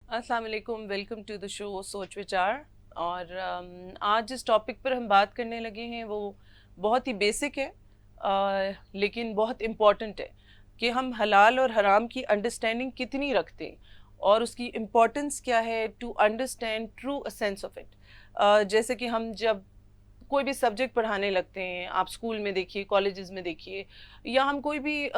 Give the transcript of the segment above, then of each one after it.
अस्सलाम वालेकुम, welcome to the show सोच विचार। और आज जिस टॉपिक पर हम बात करने लगे हैं वो बहुत ही बेसिक है, लेकिन बहुत इम्पॉर्टेंट है कि हम हलाल और हराम की अंडरस्टैंडिंग कितनी रखते हैं और उसकी इम्पोर्टेंस क्या है to understand true sense of it. जैसे कि हम जब कोई भी सब्जेक्ट पढ़ाने लगते हैं, आप स्कूल में देखिए, कॉलेजेस में देखिए, या हम कोई भी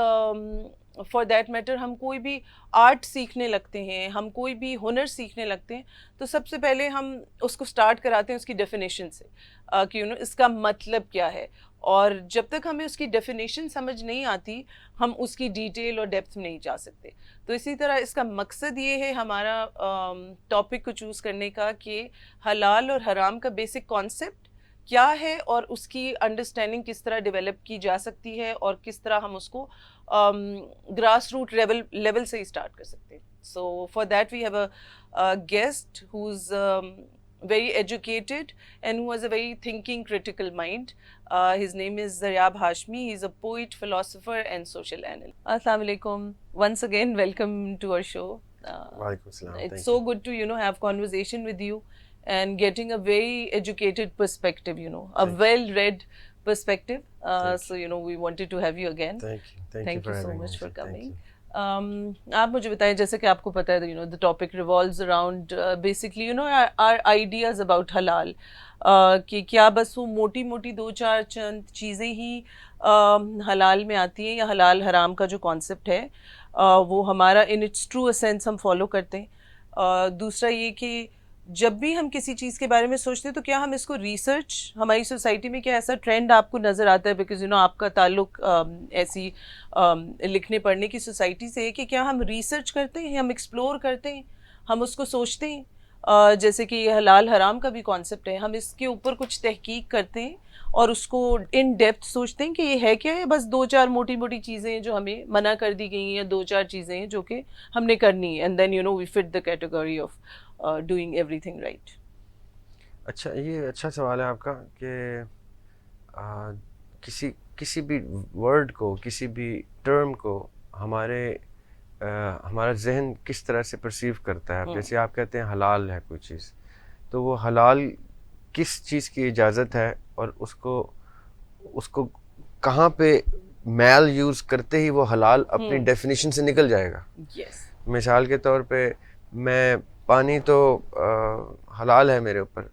फॉर दैट मैटर हम कोई भी आर्ट सीखने लगते हैं, हम कोई भी हुनर सीखने लगते हैं, तो सबसे पहले हम उसको स्टार्ट कराते हैं उसकी डेफिनेशन से, कि इसका मतलब क्या है। और जब तक हमें उसकी डेफिनेशन समझ नहीं आती, हम उसकी डिटेल और डेप्थ में नहीं जा सकते। तो इसी तरह इसका मकसद ये है हमारा टॉपिक को चूज़ करने का, कि हलाल और हराम का बेसिक कॉन्सेप्ट क्या है और उसकी अंडरस्टैंडिंग किस तरह डेवलप की जा सकती है और किस तरह हम उसको ग्रास रूट लेवल से ही स्टार्ट कर सकते हैं। So for that we have a guest who is very educated and who has a very thinking critical mind. His name is Zaryab Hashmi. He's a poet, philosopher and social analyst. Assalamu alaikum. Once again, welcome to our show. Walaikum salam. It's Thank so you. good to have conversation with you and getting a very educated perspective, a Thank you. well-read perspective. Thank So we wanted to have you again. Thank you. Thank you Thank for you so having me, much for जी. Thank coming. you. आप मुझे बताएं, जैसे कि आपको पता है, the topic revolves around basically our ideas about हलाल, कि क्या बस वो मोटी मोटी दो चार चंद चीज़ें ही हलाल में आती हैं, या हलाल हराम का जो कॉन्सेप्ट है वो हमारा इन इट्स ट्रू सेंस हम फॉलो करते हैं। दूसरा ये कि जब भी हम किसी चीज़ के बारे में सोचते हैं तो क्या हम इसको रिसर्च, हमारी सोसाइटी में क्या ऐसा ट्रेंड आपको नज़र आता है, बिकॉज आपका ताल्लुक ऐसी लिखने पढ़ने की सोसाइटी से है, कि क्या हम रिसर्च करते हैं, हम एक्सप्लोर करते हैं, हम उसको सोचते हैं, जैसे कि ये हलाल हराम का भी कॉन्सेप्ट है, हम इसके ऊपर कुछ तहकीक करते हैं और उसको इन डेप्थ सोचते हैं कि ये है क्या है, बस दो चार मोटी मोटी चीज़ें हैं जो हमें मना कर दी गई हैं, या दो चार चीज़ें हैं जो कि हमने करनी है, and then we fit the category of doing everything right. अच्छा, ये अच्छा सवाल है आपका कि आ, किसी किसी भी वर्ड को, किसी भी टर्म को हमारे हमारा जहन किस तरह से परसीव करता है। जैसे आप कहते हैं हलाल है कोई चीज़, तो वो हलाल किस चीज़ की इजाज़त है, और उसको उसको कहाँ पे मैल यूज़ करते ही वो हलाल अपनी डेफिनेशन से निकल जाएगा। यस। मिसाल के तौर पे, मैं पानी तो हलाल है मेरे ऊपर,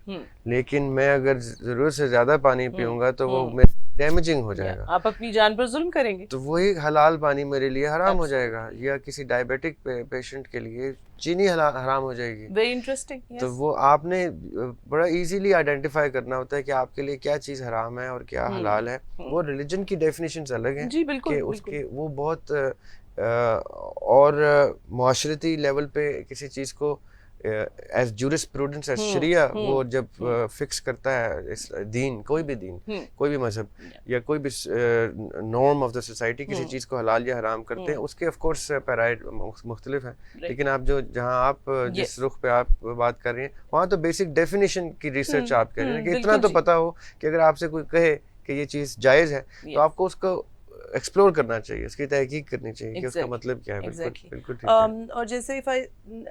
लेकिन मैं अगर ज़रूरत से ज़्यादा पानी पीऊँगा तो वो मेरे डैमेजिंग हो जाएगा, आप अपनी जान पर जुल्म करेंगे, तो वही हलाल पानी मेरे लिए हराम हो जाएगा। या किसी डायबिटिक पेशेंट के लिए चीनी हराम हो जाएगी। Very interesting. तो वो आपने बड़ा इजीली आइडेंटिफाई करना होता है कि आपके लिए क्या चीज़ हराम है और क्या हलाल है। वो रिलीजन की डेफिनेशंस अलग हैं जी बिल्कुल कि उसके वो बहुत और माशरती लेवल पे किसी चीज़ को एज जूरिस्प्रूडेंस, एज शरिया, वो जब फिक्स करता है इस दीन, कोई भी दीन, कोई भी मजहब या कोई भी नॉर्म ऑफ द सोसाइटी किसी चीज़ को हलाल या हराम करते हैं, उसके ऑफ कोर्स पैराइड मुख्तलिफ हैं। लेकिन आप जहाँ आप जिस रुख पे आप बात कर रहे हैं, वहाँ तो बेसिक डेफिनेशन की रिसर्च आप कर रहे हैं कि इतना तो पता हो कि अगर आपसे कोई कहे कि ये चीज़ जायज़ है, तो आपको उसको एक्सप्लोर करना चाहिए, उसकी तहकीक करनी चाहिए कि उसका मतलब क्या है। बिल्कुल बिल्कुल ठीक है। और जैसे इफ आई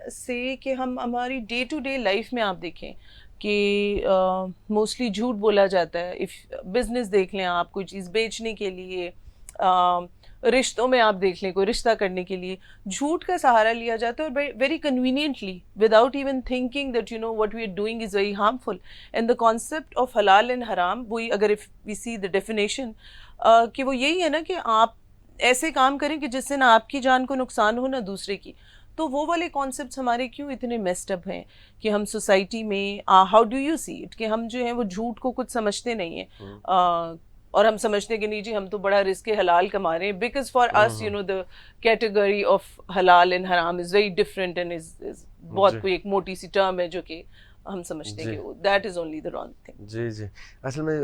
से कि हम हमारी डे टू डे लाइफ में आप देखें कि मोस्टली झूठ बोला जाता है। इफ बिजनेस देख लें आप, कोई चीज़ बेचने के लिए, रिश्तों में आप देख लें, कोई रिश्ता करने के लिए झूठ का सहारा लिया जाता है, और very conveniently, without even thinking that what we are doing is very harmful. And the concept of हलाल एंड हराम, वही अगर if we see the definition, कि वो यही है ना कि आप ऐसे काम करें कि जिससे ना आपकी जान को नुकसान हो ना दूसरे की। तो वो वाले कॉन्सेप्ट्स हमारे क्यों इतने मेस्ड अप हैं कि हम सोसाइटी में, how do you see it, कि हम जो है वो झूठ को कुछ समझते नहीं हैं, और हम समझते हैं कि नहीं जी, हम तो बड़ा रिस्क हलाल कमा रहे हैं, because for us the category of हलाल एंड हराम is very different, and is बहुत कोई एक मोटी सी टर्म है जो कि हम समझते हैं कि that is only the wrong thing. जी जी। असल में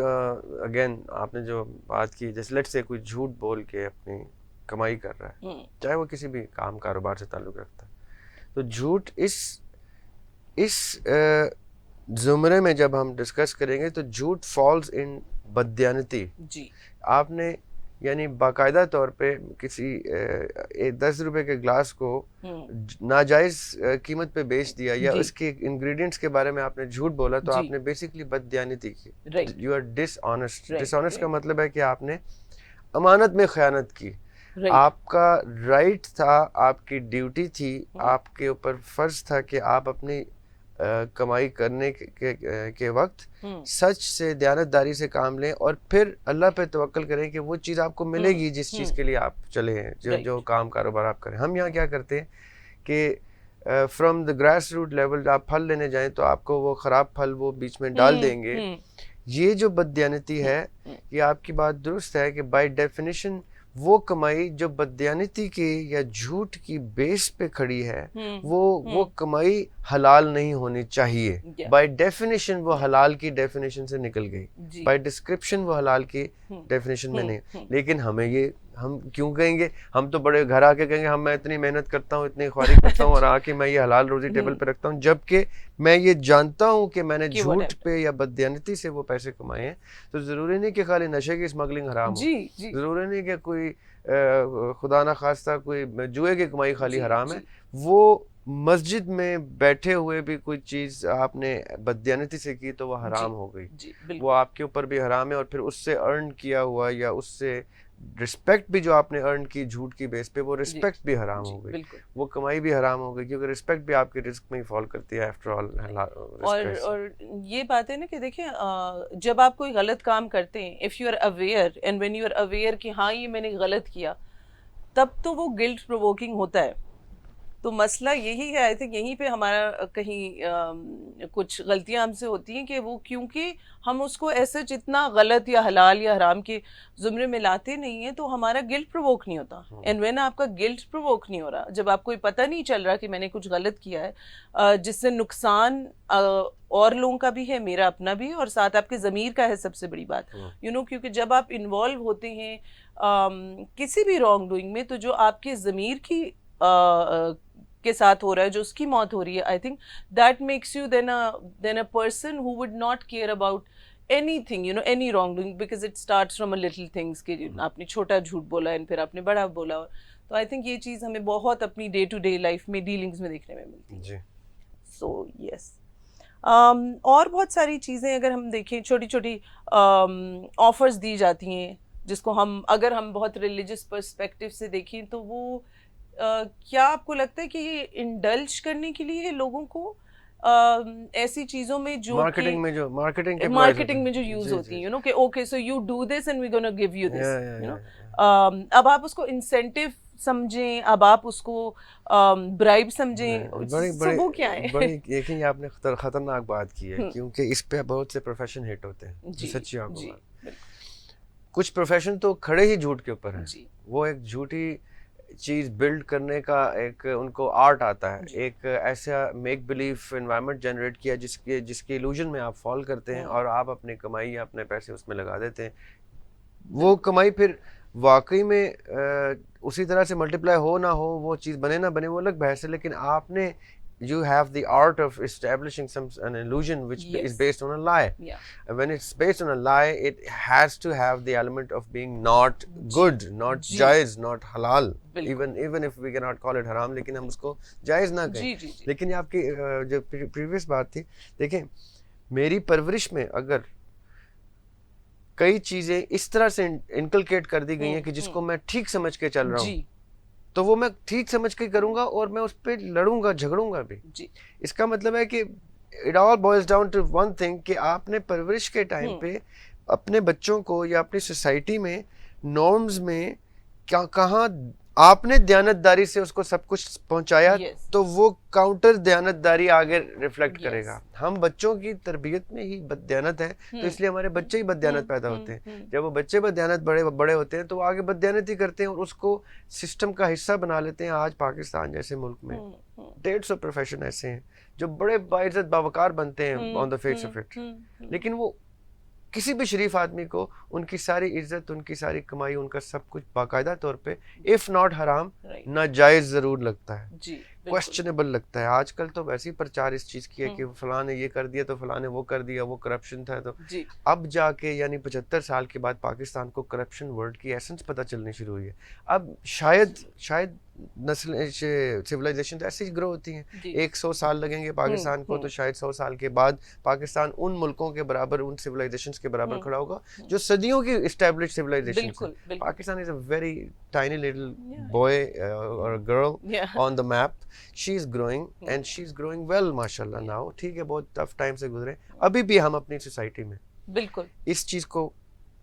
अगेन आपने जो बात की, जैसे लेट्स से कोई झूठ बोल के अपनी कमाई कर रहा है, चाहे वो किसी भी काम कारोबार से ताल्लुक़ रखता है, तो झूठ इस ज़ुमरे में जब हम डिस्कस करेंगे तो झूठ फॉल्स इन बदयानती। जी। आपने यानी बाकायदा तौर पे किसी 10 रुपए के ग्लास को नाजायज कीमत पे बेच दिया, या उसके इंग्रेडिएंट्स के बारे में आपने झूठ बोला, तो आपने बेसिकली बददयानती की। You are dishonest. डिसऑनेस्ट का मतलब है कि आपने अमानत में खयानत की। आपका राइट था, आपकी ड्यूटी थी, आपके ऊपर फर्ज था कि आप अपनी कमाई करने के वक्त सच से, दयानतदारी से काम लें, और फिर अल्लाह पे तवक्कल करें कि वो चीज़ आपको मिलेगी जिस चीज़ के लिए आप चले हैं, जो काम कारोबार आप करें। हम यहाँ क्या करते हैं कि from the grass root level आप फल लेने जाएं तो आपको वो ख़राब फल वो बीच में डाल देंगे। ये जो बददयानती है, ये आपकी बात दुरुस्त है कि बाय डेफिनेशन वो कमाई जो बददयानती की या झूठ की बेस पे खड़ी है, वो कमाई हलाल नहीं होनी चाहिए। बाय डेफिनेशन वो हलाल की डेफिनेशन से निकल गई, बाय डिस्क्रिप्शन वो हलाल की डेफिनेशन में नहीं। लेकिन हम क्यों कहेंगे? हम तो बड़े घर आके कहेंगे मैं इतनी मेहनत करता हूँ, इतनी ख्वारी करता हूँ, और आके मैं ये हलाल रोजी टेबल पे रखता हूँ, जबकि मैं ये जानता हूँ कि मैंने झूठ पे या बददयानती से वो पैसे कमाए हैं। तो जरूरी नहीं कि खाली नशे की स्मगलिंग हराम हो, जरूरी नहीं कि कोई खुदा ना खास्ता कोई जुए की कमाई खाली हराम है। वो मस्जिद में बैठे हुए भी कोई चीज आपने बददयानती से की तो वो हराम हो गई, वो आपके ऊपर भी हराम है, और फिर उससे अर्न किया हुआ या उससे रिस्पेक्ट भी जो आपने अर्न की झूठ की बेस पे, वो रिस्पेक्ट भी हराम हो गई, वो कमाई भी हराम हो गई, क्योंकि रिस्पेक्ट भी आपके रिस्क में ही फॉल करती है आफ्टर ऑल। और ये बात है ना कि देखिए, जब आप कोई गलत काम करते हैं, if you are aware and when you are aware कि हाँ ये मैंने गलत किया, तब तो वो गिल्ट प्रोवोकिंग होता है। तो मसला यही है, आई थिंक यहीं पे हमारा कहीं कुछ गलतियां हमसे होती हैं कि वो क्योंकि हम उसको ऐसे जितना गलत या हलाल या हराम के ज़ुमरे में लाते नहीं हैं, तो हमारा गिल्ट प्रोवोक नहीं होता। एंड व्हेन आपका गिल्ट प्रोवोक नहीं हो रहा, जब आपको पता नहीं चल रहा कि मैंने कुछ गलत किया है जिससे नुकसान और लोगों का भी है, मेरा अपना भी, और साथ आपके ज़मीर का है सबसे बड़ी बात, यू नो, क्योंकि जब आप इन्वॉल्व होते हैं किसी भी रॉन्ग डूइंग में, तो जो आपके ज़मीर की के साथ हो रहा है, जो उसकी मौत हो रही है, I think that makes you then a person who would not care about anything, you know, any wrongdoing, because it starts from a little things कि आपने छोटा झूठ बोला एंड फिर आपने बड़ा बोला। तो आई थिंक ये चीज़ हमें बहुत अपनी डे टू डे लाइफ में डीलिंग्स में देखने में मिलती है। सो यस, और बहुत सारी चीज़ें अगर हम देखें, छोटी छोटी ऑफर्स दी जाती हैं जिसको अगर हम बहुत रिलीजियस पर्सपेक्टिव से देखें, तो वो क्या आपको लगता है कि ये इंडल्ज करने के लिए है लोगों को ऐसी चीजों में जो मार्केटिंग में जो यूज होती है, यू नो, कि okay so you do this and we gonna give you this, you know, अब आप उसको इंसेंटिव समझें, अब आप उसको ब्राइब समझें, वो क्या है? देखिए आपने खतरनाक बात की है, क्योंकि इस पे बहुत से प्रोफेशन हिट होते हैं, सच्ची आपको कुछ प्रोफेशन तो खड़े ही झूठ के ऊपर है। वो एक झूठी चीज़ बिल्ड करने का एक उनको आर्ट आता है, एक ऐसा मेक बिलीव एनवायरनमेंट जनरेट किया जिसके इल्यूजन में आप फॉल करते हैं और आप अपनी कमाई या अपने पैसे उसमें लगा देते हैं। वो कमाई फिर वाकई में उसी तरह से मल्टीप्लाई हो ना हो, वो चीज़ बने ना बने, वो अलग बहस है, लेकिन आपने you have the art of establishing an illusion which is based on a lie. And when it's based on a lie, it has to have the element of being not good, not jaiz, not halal. Even if we cannot call it haram, लेकिन हम उसको जायज़ ना कहें। लेकिन ये आपकी जो प्रीवियस बात थी, देखें मेरी परवरिश में अगर कई चीज़ें इस तरह से इनकलकेट कर दी गई हैं कि जिसको मैं ठीक समझ के चल रहा हूँ, तो वो मैं ठीक समझ के करूंगा और मैं उस पर लड़ूंगा, झगड़ूंगा भी। इसका मतलब है कि it all boils down to one thing कि आपने परवरिश के टाइम पे अपने बच्चों को या अपनी सोसाइटी में नॉर्म्स में कहाँ आपने दयानतदारी से उसको सब कुछ पहुंचाया, तो वो काउंटर दयानतदारी आगे रिफ्लेक्ट करेगा। हम बच्चों की तरबियत में ही बददयानत है, तो इसलिए हमारे बच्चे ही बददयानत पैदा होते हैं। जब वो बच्चे बददयानत बड़े होते हैं तो वो आगे बददयानती करते हैं और उसको सिस्टम का हिस्सा बना लेते हैं। आज पाकिस्तान जैसे मुल्क में 150 प्रोफेशन ऐसे हैं जो बड़े बाइज्जत बावकार बनते हैं on the face of it, लेकिन वो किसी भी शरीफ आदमी को उनकी सारी इज्जत, उनकी सारी कमाई, उनका सब कुछ बाकायदा तौर पे इफ नॉट हराम नाजायज जरूर लगता है। क्वेश्चनेबल लगता है। आजकल तो वैसे ही प्रचार इस चीज की है कि फलां ने ये कर दिया तो फलां ने वो कर दिया, वो करप्शन था। तो अब जाके यानी 75 साल के बाद पाकिस्तान को करप्शन वर्ड की एसेंस पता चलनी शुरू हुई है। अब शायद नस्ल सिविलाइजेशन तो ऐसे ही ग्रो होती हैं। 100 साल लगेंगे पाकिस्तान को, तो शायद 100 साल के बाद पाकिस्तान उन मुल्कों के बराबर, उन सिविलाइजेशंस के बराबर खड़ा होगा जो सदियों की एस्टैब्लिश्ड सिविलाइजेशन है। Pakistan is a very tiny little boy और girl on the map. She is growing and she is growing well माशाल्लाह नाउ। ठीक है, बहुत टफ टाइम से गुजरे, अभी भी हम अपनी सोसाइटी में बिल्कुल इस चीज को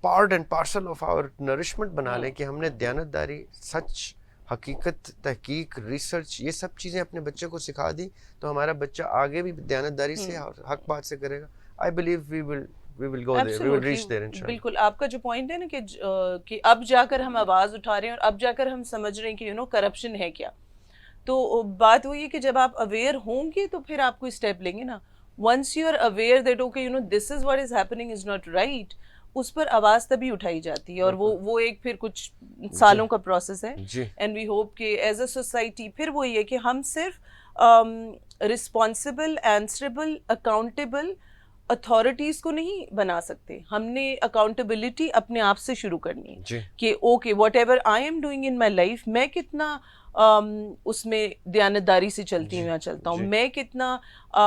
part and parcel of our nourishment बना लें कि हमने दयानतदारी, सच, हकीकत, तहकीक, रिसर्च, ये सब चीज़ें अपने बच्चे को सिखा दी तो हमारा बच्चा आगे भी दयानतदारी से और हक बात से करेगा। I believe we will go there, we will reach there इंशाल्लाह। बिल्कुल, आपका जो पॉइंट है ना कि अब जाकर हम आवाज़ उठा रहे हैं और अब जाकर हम समझ रहे हैं कि करप्शन है क्या। तो बात वही है कि जब आप अवेयर होंगे तो फिर आप कोई स्टेप लेंगे ना। Once you are aware that okay this is what is happening is not right, उस पर आवाज तभी उठाई जाती है और वो एक फिर कुछ सालों का प्रोसेस है। एंड वी होप कि एज अ सोसाइटी फिर वो ये कि हम सिर्फ रिस्पॉन्सिबल, आंसरेबल, अकाउंटेबल अथॉरिटीज को नहीं बना सकते। हमने अकाउंटेबिलिटी अपने आप से शुरू करनी है कि okay what ever I am doing in my life, मैं कितना उसमें दयानतदारी से चलती हूँ या चलता हूँ, मैं कितना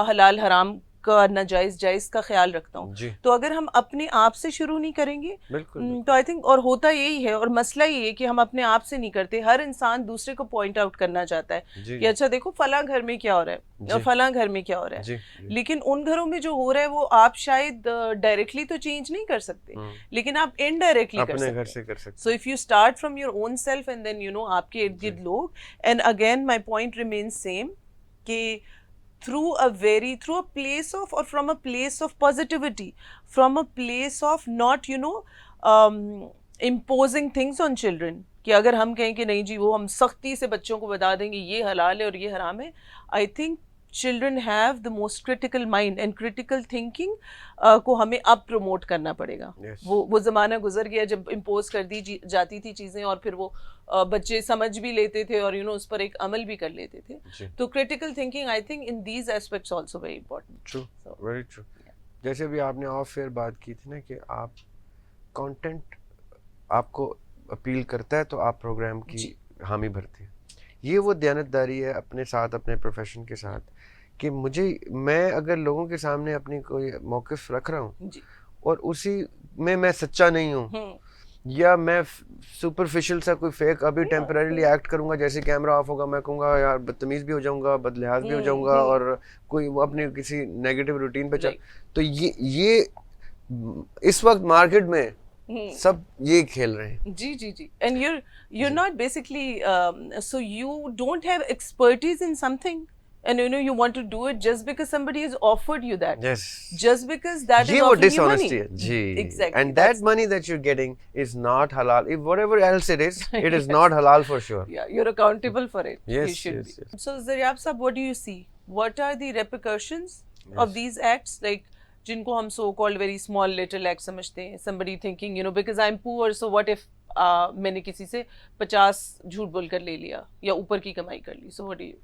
हलाल हराम का, नाजायज जायज का ख्याल रखता हूँ। तो अगर हम अपने आप से शुरू नहीं करेंगे तो आई थिंक, और होता यही है और मसला ये है कि हम अपने आप से नहीं करते। हर इंसान दूसरे को पॉइंट आउट करना चाहता है कि अच्छा देखो फलां घर में क्या हो रहा है और फलां घर में क्या हो रहा है, लेकिन उन घरों में जो हो रहा है वो आप शायद डायरेक्टली तो चेंज नहीं कर सकते, लेकिन आप इनडायरेक्टली कर सकते। So if you start from your own self and then आपके इर्द गिर्द लोग, and again my point remains same कि through a place of, or from a place of positivity, from a place of not imposing things on children, कि अगर हम कहें कि नहीं जी वो हम सख्ती से बच्चों को बता देंगे ये हलाल है और ये हराम है, I think children have the most critical mind and critical thinking को हमें अब प्रमोट करना पड़ेगा। वो ज़माना गुजर गया जब इम्पोज कर दी जाती थी चीज़ें और फिर वो बच्चे समझ भी लेते थे और उस पर एक अमल भी कर लेते थे। तो critical thinking I think in these aspects also very important. True, very true. जैसे भी आपने ऑफ एयर बात की थी ना कि आप कंटेंट आपको अपील करता है तो आप प्रोग्राम की हामी भरते हैं। ये वो दयानतदारी है अपने साथ, अपने प्रोफेशन के साथ, कि मैं अगर लोगों के सामने अपनी कोई मौक़िफ़ रख रहा हूँ और उसी में मैं सच्चा नहीं हूँ या मैं सुपरफिशियल सा कोई फेक अभी टेम्परेरीली एक्ट करूँगा, जैसे कैमरा ऑफ होगा मैं कहूँगा यार बदतमीज़ भी हो जाऊँगा, बदलिहाज भी हो जाऊँगा और कोई वो अपनी किसी नेगेटिव रूटीन पे चल, तो ये इस वक्त मार्केट में सब ये खेल रहे हैं। जी and you're not basically so you don't have expertise in something and you want to do it just because somebody has offered you that, just because that is offering you money। Exactly, and that money that you're getting is not halal. If whatever else it is not halal for sure. Yeah, you're accountable for it. You should be. So Zaryab Sahab, what do you see? What are the repercussions of these acts, like जिनको हम so called very small little act समझते हैं? Somebody thinking because I'm poor, so what if मैंने किसी से 50 झूठ बोलकर ले लिया या ऊपर की कमाई कर ली, so what do you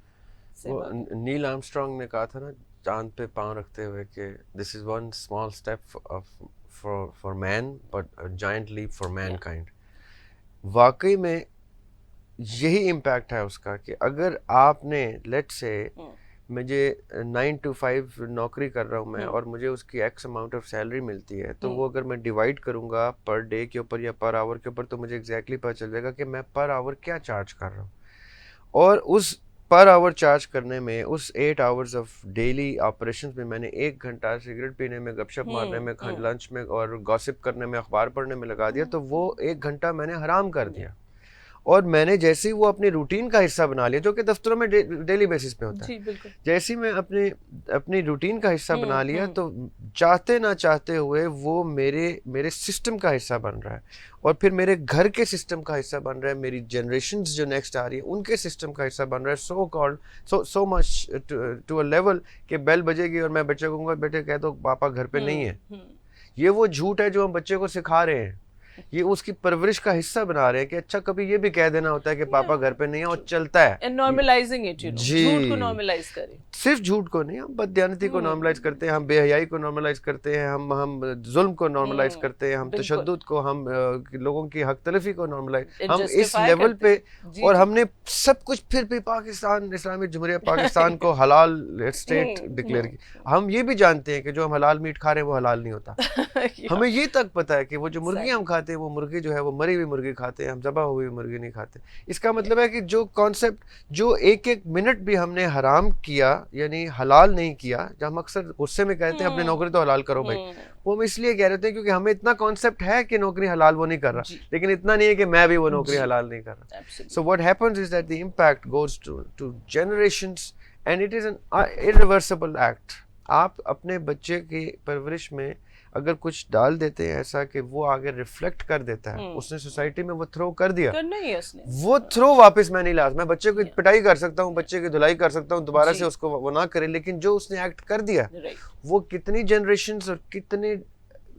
say? वो नील आर्मस्ट्रांग ने कहा था ना चांद पे पांव रखते हुए कि this is one small step for man but a giant leap for mankind। वाकई में यही इम्पैक्ट है उसका कि अगर आपने लेट्स से मुझे 9 to 5 नौकरी कर रहा हूँ मैं और मुझे उसकी एक्स अमाउंट ऑफ सैलरी मिलती है, तो वो अगर मैं डिवाइड करूँगा पर डे के ऊपर या पर आवर के ऊपर तो मुझे एग्जैक्टली पता चल जाएगा कि मैं पर आवर क्या चार्ज कर रहा हूँ। और उस पर आवर चार्ज करने में, उस 8 आवर्स ऑफ डेली ऑपरेशंस में मैंने 1 घंटा सिगरेट पीने में, गपशप मारने में, लंच में और गॉसिप करने में, अखबार पढ़ने में लगा दिया, तो वो 1 घंटा मैंने हराम कर दिया। और मैंने जैसे ही वो अपनी रूटीन का हिस्सा बना लिया, जो कि दफ्तरों में डेली बेसिस पे होता है, जैसे ही मैं अपनी रूटीन का हिस्सा बना लिया तो चाहते ना चाहते हुए वो मेरे सिस्टम का हिस्सा बन रहा है और फिर मेरे घर के सिस्टम का हिस्सा बन रहा है, मेरी जनरेशन्स जो नेक्स्ट आ रही है उनके सिस्टम का हिस्सा बन रहा है। So much to a level कि बेल बजेगी और मैं बच्चे को कहूँगा बेटे कह दो पापा घर पे नहीं है। ये वो झूठ है जो हम बच्चे को सिखा रहे हैं ये उसकी परवरिश का हिस्सा बना रहे हैं कि अच्छा कभी ये भी कह देना होता है कि पापा घर पे नहीं है और चलता है। And normalizing it, you know, जी, झूठ को नॉर्मलाइज करें। सिर्फ झूठ को नहीं, हम बददियानती को नॉर्मलाइज करते हैं, हम बेहयाई को नॉर्मलाइज करते हैं, हम जुल्म को नॉर्मलाइज करते हैं, हम तशद्दुद को, हम लोगों की हक तलफी को नॉर्मलाइज, हम इस लेवल पे, और हमने सब कुछ फिर भी पाकिस्तान इस्लामी जमहूरिया पाकिस्तान को हलाल स्टेट डिक्लेयर की। हम ये भी जानते हैं कि जो हम हलाल मीट खा रहे हैं वो हलाल नहीं होता। हमें ये तक पता है कि वो जो मुर्गी हम खाते हैं वो मुर्गी जो है वो मरी हुई मुर्गी खाते हैं, हम ज़बा हुई मुर्गी नहीं खाते। इसका मतलब है कि जो कॉन्सेप्ट, जो एक एक मिनट भी हमने हराम किया यानी हलाल नहीं किया, जब हम अक्सर गुस्से में कहते हैं अपनी नौकरी तो हलाल करो भाई, वो हम इसलिए कह रहे थे क्योंकि हमें इतना कॉन्सेप्ट है कि नौकरी हलाल वो नहीं कर रहा, लेकिन इतना नहीं है कि मैं भी वो नौकरी हलाल नहीं कर रहा। So what happens is that the impact goes to generations and it is an irreversible act. आप अपने बच्चे की परवरिश में अगर कुछ डाल देते हैं ऐसा कि वो आगे रिफ्लेक्ट कर देता है, उसने सोसाइटी में वो थ्रो कर दिया, करना ही है उसने, वो थ्रो वापस मैं नहीं ला, मैं बच्चे को पिटाई कर सकता हूँ, बच्चे की धुलाई कर सकता हूँ, दोबारा से उसको वो ना करे, लेकिन जो उसने एक्ट कर दिया वो कितनी जनरेशंस और कितने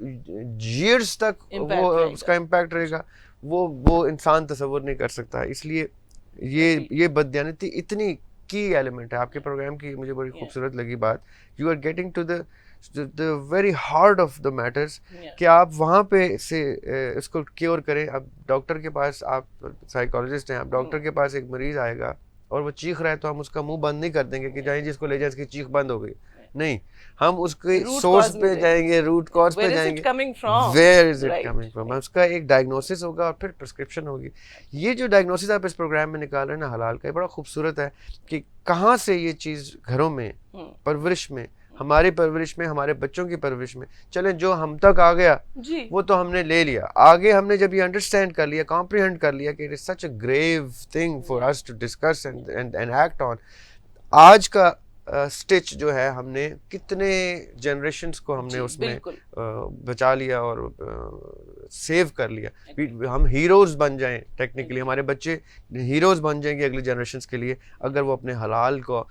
ईयर्स तक वो उसका इम्पैक्ट रहेगा वो इंसान तसव्वुर नहीं कर सकता। इसलिए ये बददियानती इतनी की एलिमेंट है आपके प्रोग्राम की। मुझे बड़ी खूबसूरत लगी बात, you are getting to the very heart of the matters, कि आप वहाँ पे से इसको क्योर करें। अब डॉक्टर के पास, आप साइकोलॉजिस्ट हैं, आप डॉक्टर के पास एक मरीज आएगा और वो चीख रहा है तो हम उसका मुंह बंद नहीं कर देंगे कि जाइए जिसको ले जाए इसकी चीख बंद हो गई, नहीं, हम उसके सोर्स पे जाएंगे, रूट कॉज पे जाएंगे, where is it coming from, उसका एक डायग्नोसिस होगा और फिर प्रिस्क्रिप्शन होगी। ये जो डायग्नोसिस आप इस प्रोग्राम में निकाल रहे हैं ना हलाल का, ये बड़ा खूबसूरत है कि कहाँ से ये चीज़ घरों में, परवरिश में, हमारी परवरिश में, हमारे बच्चों की परवरिश में, चलें जो हम तक आ गया वो तो हमने ले लिया, आगे हमने जब ये अंडरस्टैंड कर लिया, कॉम्प्रिहेंड कर लिया कि it is such a grave thing for us to discuss and act on. आज का स्टिच जो है, हमने कितने जनरेशंस को हमने उसमें बचा लिया और सेव कर लिया। हम हीरोज बन जाएं, टेक्निकली हमारे बच्चे हीरोज बन जाएंगे अगली जनरेशंस के लिए अगर वो अपने हलाल को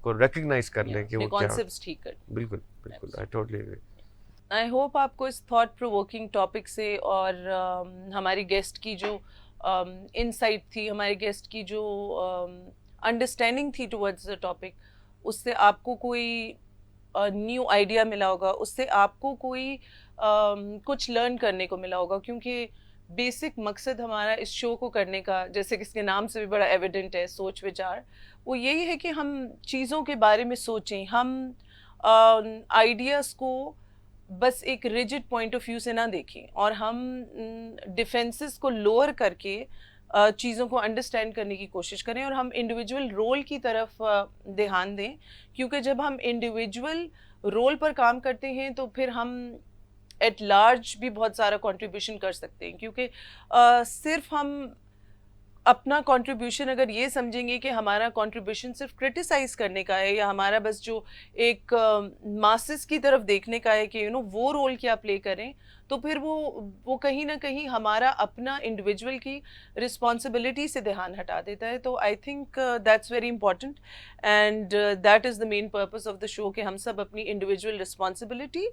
रिकग्नाइज कर लें कि वो कॉन्सेप्ट्स ठीक कर। बिल्कुल बिल्कुल, I totally agree. I hope आपको इस थॉट प्रोवोकिंग टॉपिक से और हमारी गेस्ट की जो इनसाइट थी, हमारे गेस्ट की जो अंडरस्टैंडिंग थी टुवर्ड्स द टॉपिक, उससे आपको कोई न्यू आइडिया मिला होगा, उससे आपको कोई कुछ लर्न करने को मिला होगा। क्योंकि बेसिक मकसद हमारा इस शो को करने का, जैसे कि इसके नाम से भी बड़ा एविडेंट है, सोच विचार, वो यही है कि हम चीज़ों के बारे में सोचें, हम आइडियाज़ को बस एक रिजिड पॉइंट ऑफ व्यू से ना देखें और हम डिफेंसेस को लोअर करके चीज़ों को अंडरस्टैंड करने की कोशिश करें और हम इंडिविजुअल रोल की तरफ ध्यान दें। क्योंकि जब हम इंडिविजुअल रोल पर काम करते हैं तो फिर हम एट लार्ज भी बहुत सारा कंट्रीब्यूशन कर सकते हैं। क्योंकि सिर्फ हम अपना कंट्रीब्यूशन अगर ये समझेंगे कि हमारा कंट्रीब्यूशन सिर्फ क्रिटिसाइज करने का है या हमारा बस जो एक मासेस की तरफ देखने का है कि वो रोल क्या प्ले करें, तो फिर वो कहीं ना कहीं हमारा अपना इंडिविजुअल की रिस्पॉन्सिबिलिटी से ध्यान हटा देता है। तो I think that's very important and that is the main purpose of the show कि हम सब अपनी individual responsibility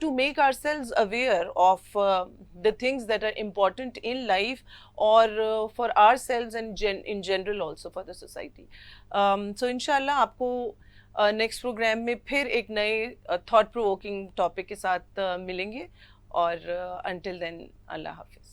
to make ourselves aware of the things that are important in life और for ourselves and in general also for the society. So इंशाल्लाह आपको next programme में फिर एक नए थॉट प्रोवोकिंग टॉपिक के साथ मिलेंगे और until then, Allah Hafiz.